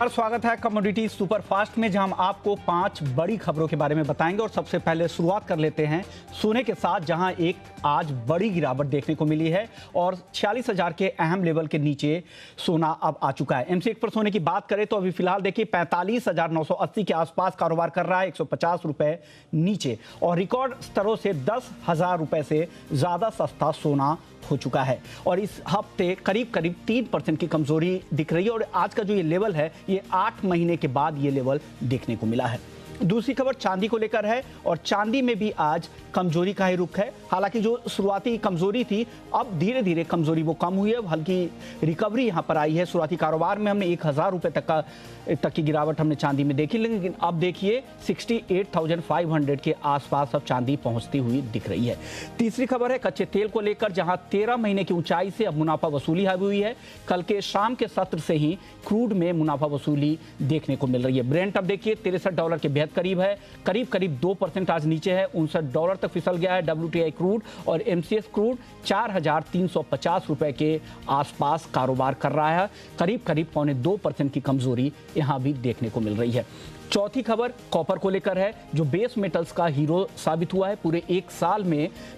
और स्वागत है कमोडिटी सुपरफास्ट में, जहां हम आपको 5 बड़ी खबरों के बारे में बताएंगे। और सबसे पहले शुरुआत कर लेते हैं सोने के साथ, जहां एक आज बड़ी गिरावट देखने को मिली है और 46,000 के अहम लेवल के नीचे सोना अब आ चुका है। एमसीएक्स पर सोने की बात करें तो अभी फिलहाल देखिए 45,980 के आसपास कारोबार कर रहा है, 150 रुपए नीचे, और रिकॉर्ड स्तरों से 10,000 रुपए से ज्यादा सस्ता सोना हो चुका है। और इस हफ्ते करीब 3% की कमजोरी दिख रही है और आज का जो ये लेवल है ये 8 महीने के बाद ये लेवल देखने को मिला है। दूसरी खबर चांदी को लेकर है और चांदी में भी आज कमजोरी का ही रुख है। हालांकि जो शुरुआती कमजोरी थी अब धीरे धीरे कमजोरी वो कम हुई है, हल्की रिकवरी यहां पर आई है। शुरुआती कारोबार में हमने 1,000 रुपए तक की गिरावट हमने चांदी में देखी, लेकिन अब देखिए 68,500 के आसपास अब चांदी पहुंचती हुई दिख रही है। तीसरी खबर है कच्चे तेल को लेकर, जहां 13 महीने की ऊंचाई से अब मुनाफा वसूली हावी हुई है। कल के शाम के सत्र से ही क्रूड में मुनाफा वसूली देखने को मिल रही है। ब्रेंट अब देखिए $63 के बेहद करीब है, करीब 2% आज नीचे है, $59 तक फिसल गया है WTI क्रूड। और एमसीएक्स क्रूड 4,350 रुपए के आसपास कारोबार कर रहा है, करीब 2.25% की कमजोरी यहां भी देखने को मिल रही है। चौथी खबर कॉपर को लेकर है, जो बेस मेटल्स का हीरो साबित हुआ है। पूरे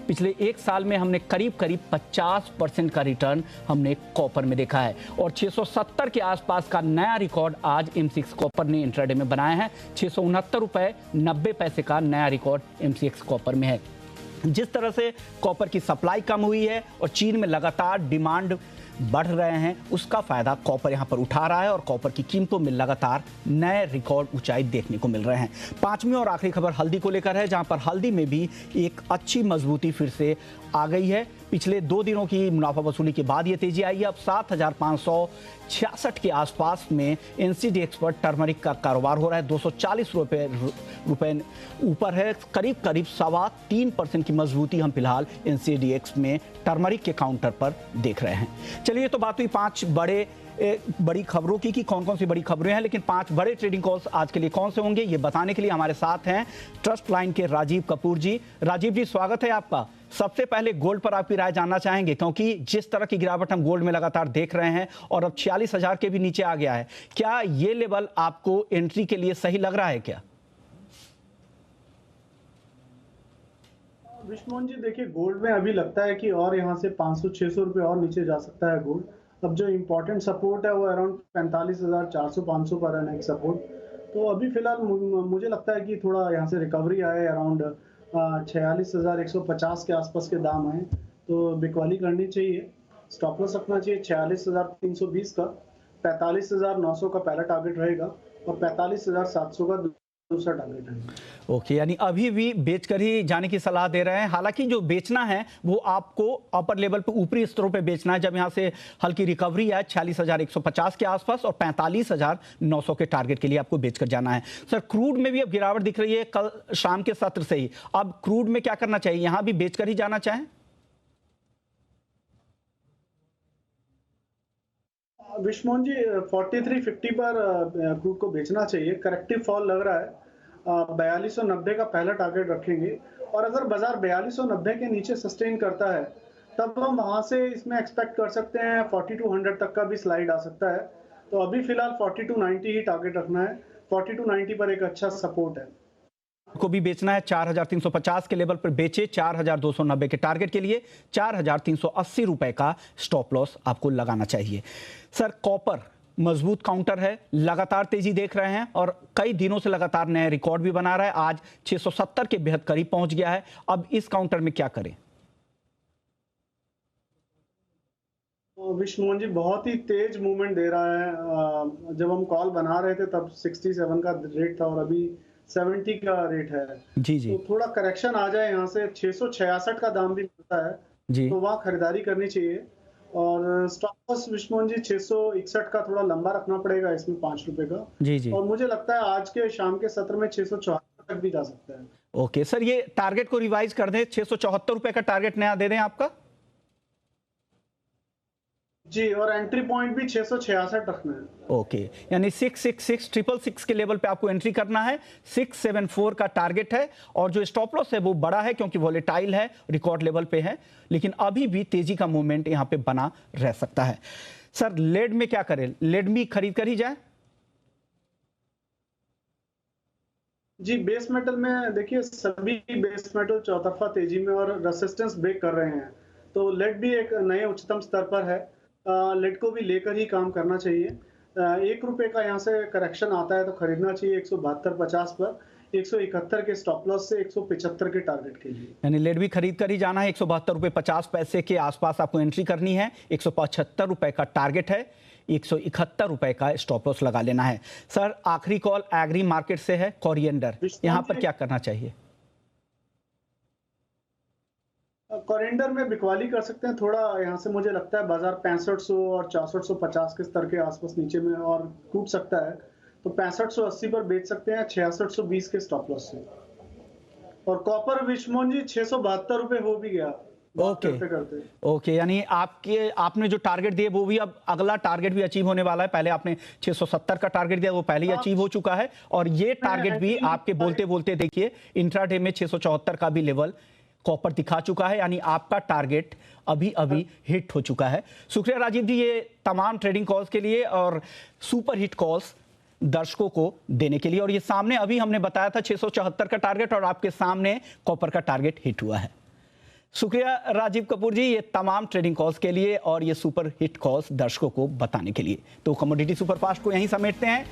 पिछले एक साल में हमने करीब 50% का रिटर्न हमने कॉपर में देखा है और 670 के आसपास का नया रिकॉर्ड आज एमसीएक्स कॉपर ने इंट्राडे में बनाया है। 669 रुपए 90 पैसे का नया रिकॉर्ड एमसीएक्स कॉपर में है। जिस तरह से कॉपर की सप्लाई कम हुई है और चीन में लगातार डिमांड बढ़ रहे हैं, उसका फायदा कॉपर यहां पर उठा रहा है और कॉपर की कीमतों में लगातार नए रिकॉर्ड ऊंचाई देखने को मिल रहे हैं। पांचवी और आखिरी खबर हल्दी को लेकर है, जहां पर हल्दी में भी एक अच्छी मजबूती फिर से आ गई है। पिछले 2 दिनों की मुनाफा वसूली के बाद ये तेजी आई है। अब 7,566 के आसपास में एनसीडीएक्स पर टर्मरिक का कारोबार हो रहा है, 240 रुपए ऊपर है, करीब 3.25% की मजबूती हम फिलहाल एनसीडीएक्स में टर्मरिक के काउंटर पर देख रहे हैं। चलिए, तो बात हुई 5 बड़ी खबरों की कि कौन कौन सी बड़ी खबरें हैं, लेकिन 5 बड़े ट्रेडिंग कॉल्स आज के लिए कौन से होंगे ये बताने के लिए हमारे साथ हैं ट्रस्ट लाइन के राजीव कपूर जी। राजीव जी, स्वागत है आपका। सबसे पहले गोल्ड पर आपकी राय जानना चाहेंगे, क्योंकि जिस तरह की गिरावट हम गोल्ड में लगातार देख रहे हैं और अब 46,000 के भी नीचे आ गया है, क्या ये लेवल आपको एंट्री के लिए सही लग रहा है क्या? विष्णु जी, देखिए गोल्ड में अभी लगता है कि और यहाँ से 500-600 रुपए और नीचे जा सकता है गोल्ड। अब जो इम्पोर्टेंट सपोर्ट है वो अराउंड 45,400-500 पर है नेक्स्ट सपोर्ट। तो अभी फिलहाल मुझे लगता है कि थोड़ा यहाँ से रिकवरी आए, अराउंड 46,150 के आसपास के दाम आए तो बिकवाली करनी चाहिए। स्टॉप लॉस रखना चाहिए 46,320 का, 45,900 का पहला टारगेट रहेगा और 45,700 का दूसरा टारगेट है। ओके, यानी अभी भी बेचकर ही जाने की सलाह दे रहे हैं। हालांकि जो बेचना है वो आपको अपर लेवल पे, ऊपरी स्तरों पे बेचना है, जब यहां से हल्की रिकवरी है 46,150 के आसपास और 45,900 के टारगेट के लिए आपको बेचकर जाना है। सर, क्रूड में भी अब गिरावट दिख रही है कल शाम के सत्र से ही। अब क्रूड में क्या करना चाहिए, यहां भी बेचकर ही जाना चाहें? विष्णु जी, 4350 पर क्रूड को बेचना चाहिए। करेक्टिव फॉल लग रहा है, 4290 का पहला टारगेट रखेंगे और अगर बाजार 4290 के नीचे सस्टेन करता है तब हम वहां से इसमें एक्सपेक्ट कर सकते हैं 4200 तक का भी स्लाइड आ सकता है। तो अभी फिलहाल 4290 ही टारगेट रखना है। 4290 पर एक अच्छा सपोर्ट है। को भी बेचना है 4,350 के लेवल पर बेचे, 4,290 के टारगेट के लिए 4,380 रुपए का स्टॉप लॉस आपको लगाना चाहिए। सर, कॉपर मजबूत काउंटर है, लगातार तेजी देख रहे हैं और कई दिनों से लगातार नए रिकॉर्ड भी बना रहा है। आज 670 के बेहद करीब पहुंच गया है। अब इस काउंटर में क्या करें? विष्णु जी, बहुत ही तेज मूवमेंट दे रहा है। जब हम कॉल बना रहे थे तब 67 का रेट था और अभी 70 का रेट है। जी जी। तो थोड़ा करेक्शन आ जाए, यहाँ से 666 का दाम भी मिलता है जी, तो वहाँ खरीदारी करनी चाहिए। और स्टॉप लॉस विष्णु जी 661 का थोड़ा लंबा रखना पड़ेगा इसमें, 5 रुपए का। जी जी। और मुझे लगता है आज के शाम के सत्र में 674 तक भी जा सकता है। ओके सर, ये टारगेट को रिवाइज कर दें, 674 रुपए का टारगेट नया दे दें आपका। जी, और एंट्री पॉइंट भी 666 रखना है। ओके, यानी 666 के लेवल पे आपको एंट्री करना है। 674 का टारगेट है और जो स्टॉप लॉस है वो बड़ा है क्योंकि वॉलेटाइल है, रिकॉर्ड लेवल पे है, लेकिन अभी भी तेजी का मूवमेंट यहां पे बना रह सकता है। सर, लेड में क्या करें, लेड भी खरीद कर ही जाए? जी, बेस मेटल में देखिए सभी बेस मेटल चौतरफा तेजी में और रेजिस्टेंस ब्रेक कर रहे हैं। तो लेड भी एक नए उच्चतम स्तर पर है। लेड को भी लेकर ही काम करना चाहिए। ₹1 का यहाँ से करेक्शन आता है तो खरीदना चाहिए 172.50 पर, 171 के स्टॉप लॉस से 175 के टारगेट के लिए। यानी लेड भी खरीद कर ही जाना है। ₹172.50 के आसपास आपको एंट्री करनी है। ₹175 का टारगेट है, ₹171 का स्टॉप लॉस लगा लेना है। सर, आखिरी कॉल एग्री मार्केट से है, कोरिएंडर, यहाँ पर क्या करना चाहिए? कोरिएंडर में बिकवाली कर सकते हैं। थोड़ा यहाँ से मुझे लगता है बाजार 6500 और 6450 के स्तर के आसपास नीचे में और टूट सकता है, तो 6580 पर बेच सकते हैं 6620 के स्टॉप लॉस से। और कॉपर विश्वमोहन जी ₹672 हो भी गया ओके करते। ओके, यानी आपने जो टारगेट दिए वो भी, अब अगला टारगेट भी अचीव होने वाला है। पहले आपने 670 का टारगेट दिया, वो पहले ही अचीव हो चुका है, और ये टारगेट भी आपके बोलते बोलते देखिए इंट्राडे में 674 का भी लेवल कॉपर दिखा चुका है। यानी आपका टारगेट अभी अभी हिट हो चुका है। शुक्रिया राजीव जी, ये तमाम ट्रेडिंग कॉल्स के लिए और सुपर हिट कॉल्स दर्शकों को देने के लिए। और ये सामने अभी हमने बताया था 674 का टारगेट, और आपके सामने कॉपर का टारगेट हिट हुआ है। शुक्रिया राजीव कपूर जी, ये तमाम ट्रेडिंग कॉल्स के लिए और ये सुपर हिट कॉल्स दर्शकों को बताने के लिए। तो कमोडिटी सुपरफास्ट को यहीं समेटते हैं।